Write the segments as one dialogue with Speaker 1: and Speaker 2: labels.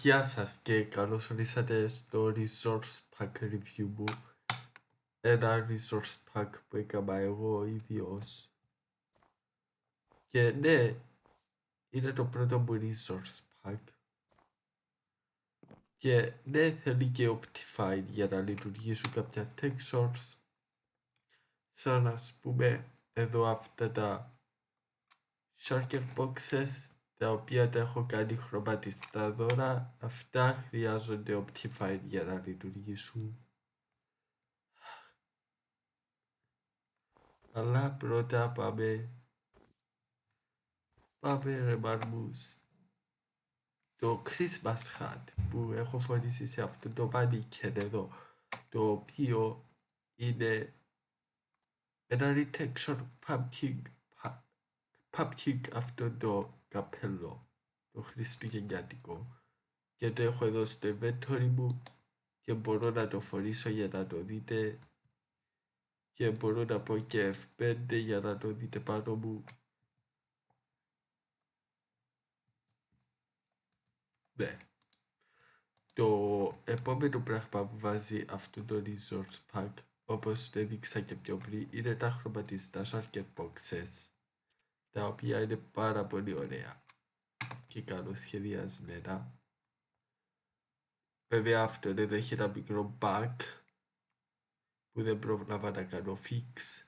Speaker 1: Γεια σας και καλώς ορίσατε στο Resource Pack Review μου. Ένα Resource Pack που έκανα εγώ ίδιος. Και ναι, είναι το πρώτο μου Resource Pack. Και ναι, θέλει και Optifine για να λειτουργήσουν κάποια textures. Σαν ας πούμε εδώ αυτά τα Shulker Boxes, τα οποία τα έχω κάνει χρωματιστά τώρα. Αυτά χρειάζονται Optifine για να λειτουργήσουν. Αλλά πρώτα πάμε ρε μαρμούς το Christmas hat που έχω φορήσει σε αυτό το mannequin εδώ, το οποίο είναι ένα retexture pumpkin αυτό το καπέλο, το χριστουγεννιάτικο, και το έχω εδώ στο inventory μου και μπορώ να το φορήσω για να το δείτε και μπορώ να πω και F5 για να το δείτε πάνω μου. Ναι. Το επόμενο πράγμα που βάζει αυτό το resource pack, όπως το έδειξα και πιο πριν, είναι τα χρωματιστά shulker boxes, τα οποία είναι πάρα πολύ ωραία και καλοσχεδιασμένα. Βέβαια αυτό εδώ έχει ένα μικρό bug που δεν πρόλαβα να κάνω fix.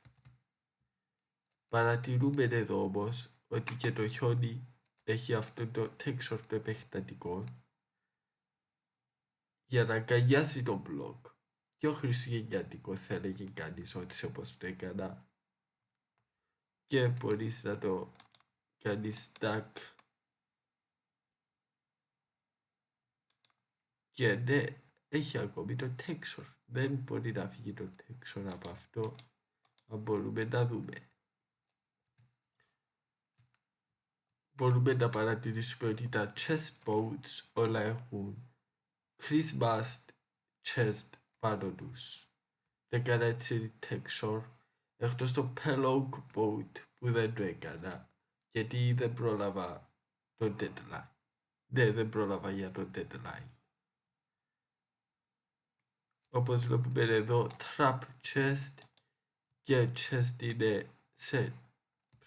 Speaker 1: Παρατηρούμε εδώ όμως ότι και το χιόνι έχει αυτό το texture το επεκτατικό για να αγκαλιάσει το μπλοκ. Πιο χριστουγεννιάτικο θα έλεγε κανείς ότι όπως το έκανα. Και μπορείς να το κάνεις stack. Και ναι, έχει ακόμη το texture. Δεν μπορεί να φύγει το texture από αυτό. Αν μπορούμε να δούμε. Μπορούμε να παρατηρήσουμε ότι τα chest boats όλα έχουν Christmas chest πάνω τους. Δεν έκανα έτσι texture. Εκτός το pillow boat που δεν το έκανα. Γιατί δεν πρόλαβα το deadline. Ναι, δεν πρόλαβα για το deadline. Όπως βλέπουμε εδώ, trap chest και chest είναι σε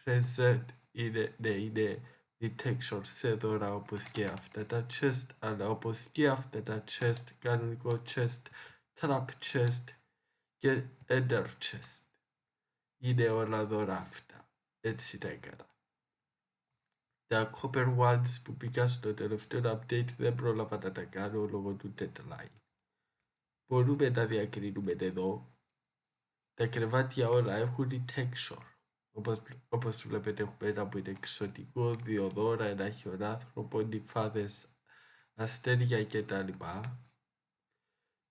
Speaker 1: present, είναι η texture σε δώρα όπως και αυτά τα chest, αλλά όπως και αυτά τα chest, κανονικό chest, trap chest και ender chest. Είναι όλα δώρα αυτά. Έτσι τα έκανα. Τα copper ones που πήγα στο τελευταίο update δεν πρόλαβα να τα κάνω λόγω του deadline. Μπορούμε να διακρίνουμε εδώ. Τα κρεβάτια όλα έχουν texture. Όπως βλέπετε έχουμε ένα που είναι εξωτικό, δύο δώρα, ένα χιονάνθρωπο, νυφάδες, αστέρια κτλ.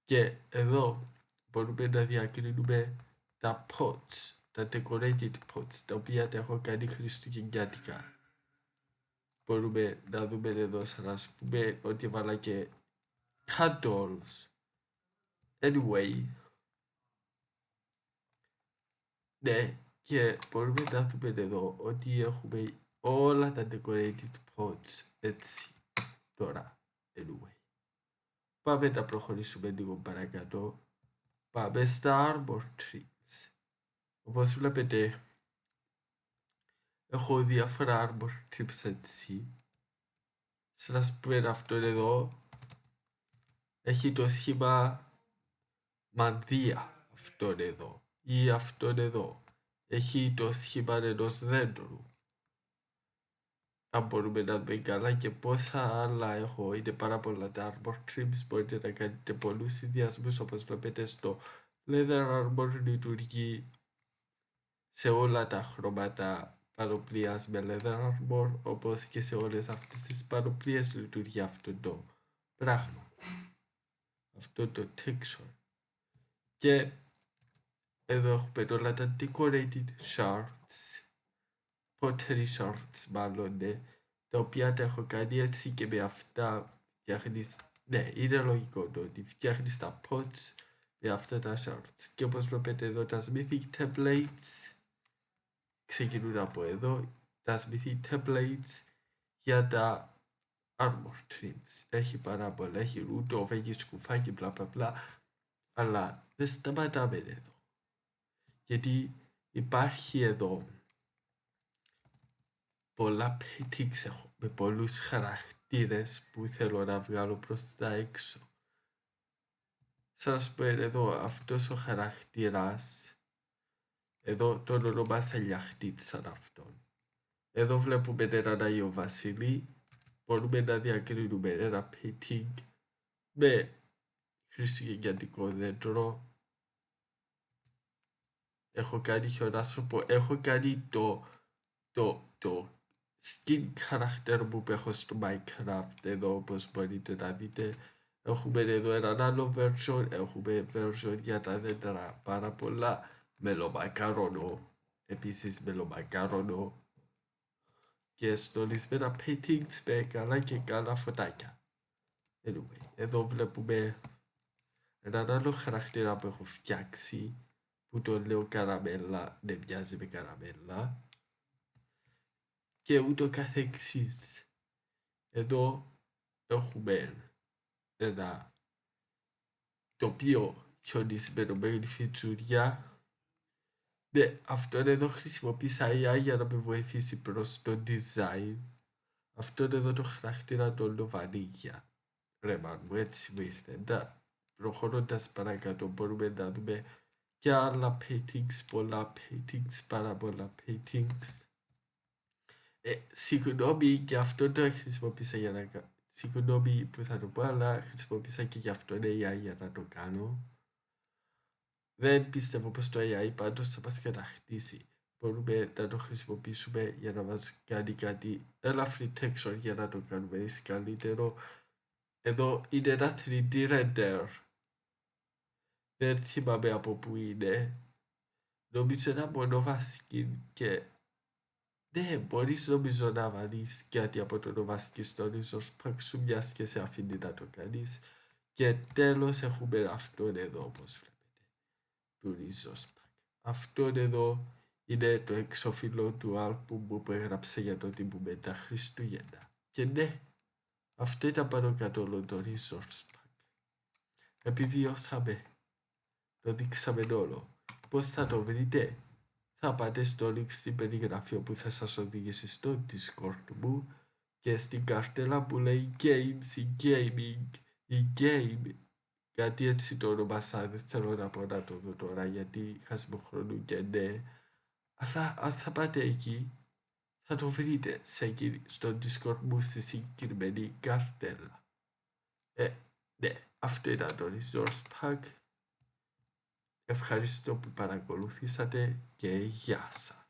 Speaker 1: Και εδώ μπορούμε να διακρίνουμε τα pots, τα decorated pots, τα οποία τα έχω κάνει χριστουγεννιάτικα. Μπορούμε να δούμε εδώ σαν να πούμε ότι έβαλα και candles. Anyway, ναι, και μπορούμε να δούμε εδώ ότι έχουμε όλα τα decorated pots έτσι τώρα. Anyway, πάμε να προχωρήσουμε λίγο παρακάτω. Πάμε στα arbor trees. Όπως βλέπετε, έχω διάφορα arbor trees έτσι. Σαν να πούμε αυτό εδώ έχει το σχήμα μανδύα αυτόν εδώ ή αυτόν εδώ. Έχει το σχήμα ενός δέντρου. Αν μπορούμε να δούμε καλά και πόσα άλλα έχω, είναι πάρα πολλά τα armor trims, μπορείτε να κάνετε πολλούς συνδυασμούς, όπως βλέπετε στο leather armor λειτουργεί σε όλα τα χρώματα πανοπλίας με leather armor, όπως και σε όλες αυτές τις πανοπλίες λειτουργεί αυτό το πράγμα, αυτό το texture. Και εδώ έχουμε όλα τα decorated shards, pottery shards μάλλον, ναι, τα οποία τα έχω κάνει έτσι και με αυτά φτιάχνεις, ναι, είναι λογικό το ότι φτιάχνεις τα pots με αυτά τα shards. Και όπως βλέπετε εδώ τα smithing templates ξεκινούν από εδώ, τα smithing templates για τα armor trims. Έχει πάρα πολλά, έχει ρούτοφ, έχει σκουφάκι, μπλα μπλα μπλα. Αλλά δεν σταματάμε εδώ. Γιατί υπάρχει εδώ πολλά paintings έχω, με πολλούς χαρακτήρες που θέλω να βγάλω προς τα έξω. Σας πω εδώ, αυτός ο χαρακτήρας, εδώ τον ονομάσα Λιαχτίτσαν αυτόν. Εδώ βλέπουμε έναν Άγιο Βασίλη, μπορούμε να διακρίνουμε ένα painting με χριστουγεννιάτικο δέντρο. Έχω κάνει χιονάσωπο, έχω κάνει το skin character που έχω στο Minecraft εδώ, όπως μπορείτε να δείτε. Έχουμε εδώ έναν άλλο version, έχουμε version για τα δέντρα πάρα πολλά, μελομακάρονο, επίσης μελομακάρονο και στολισμένα paintings με καλά και καλά φωτάκια. Anyway, εδώ βλέπουμε έναν άλλο χαρακτήρα που έχω φτιάξει, που το λέω καραμέλα, ναι, μοιάζει με καραμέλα και ούτω καθεξής. Εδώ έχουμε ένα τοπίο χιονισμένο με γλυφιτσουριά. Ναι, αυτόν εδώ χρησιμοποίησα AI για να με βοηθήσει προς το design. Αυτόν εδώ το χαρακτήρα το λέω βανίγια. Ρε μαν μου, έτσι μου ήρθε. Προχωρώντας παρακάτω μπορούμε να δούμε και άλλα paintings, πολλά paintings, πάρα πολλά paintings. Συγγνώμη και αυτό το χρησιμοποίησα για να κάνω. Συγγνώμη που θα το πω, αλλά χρησιμοποίησα και γι' αυτό AI για να το κάνω. Δεν πιστεύω πως το AI πάντως θα μας κατακτήσει. Μπορούμε να το χρησιμοποιήσουμε για να μας κάνει κάτι ελαφρύ texture για να το κάνουμε έτσι καλύτερο. Εδώ είναι ένα 3D render. Δεν θυμάμαι από πού είναι. Νομίζω ένα Nova skin και ναι, μπορείς νομίζω να βάλεις κάτι από το Nova skin στο resource pack σου, μιας και σε αφήνει να το κάνεις. Και τέλος έχουμε αυτόν εδώ, όπως βλέπετε, του resource pack. Αυτόν εδώ είναι το εξώφυλλο του άλμπουμ που έγραψε για το τύπου τα Χριστούγεννα. Και ναι, αυτό ήταν πάνω κάτω όλο το resource pack. Επιβιώσαμε. Το δείξαμε όλο. Πώς θα το βρείτε? Θα πάτε στο link στην περιγραφή που θα σας οδηγήσει στο Discord μου και στην καρτέλα που λέει Games, η Gaming, η Game. Γιατί έτσι το ονομάσα, δεν θέλω να πω να το δω τώρα γιατί χάσιμο χρόνο και ναι. Αλλά αν θα πάτε εκεί θα το βρείτε στο Discord μου στη συγκεκριμένη καρτέλα. Ναι, αυτό ήταν το Resource Pack. Ευχαριστώ που παρακολουθήσατε και γεια σας.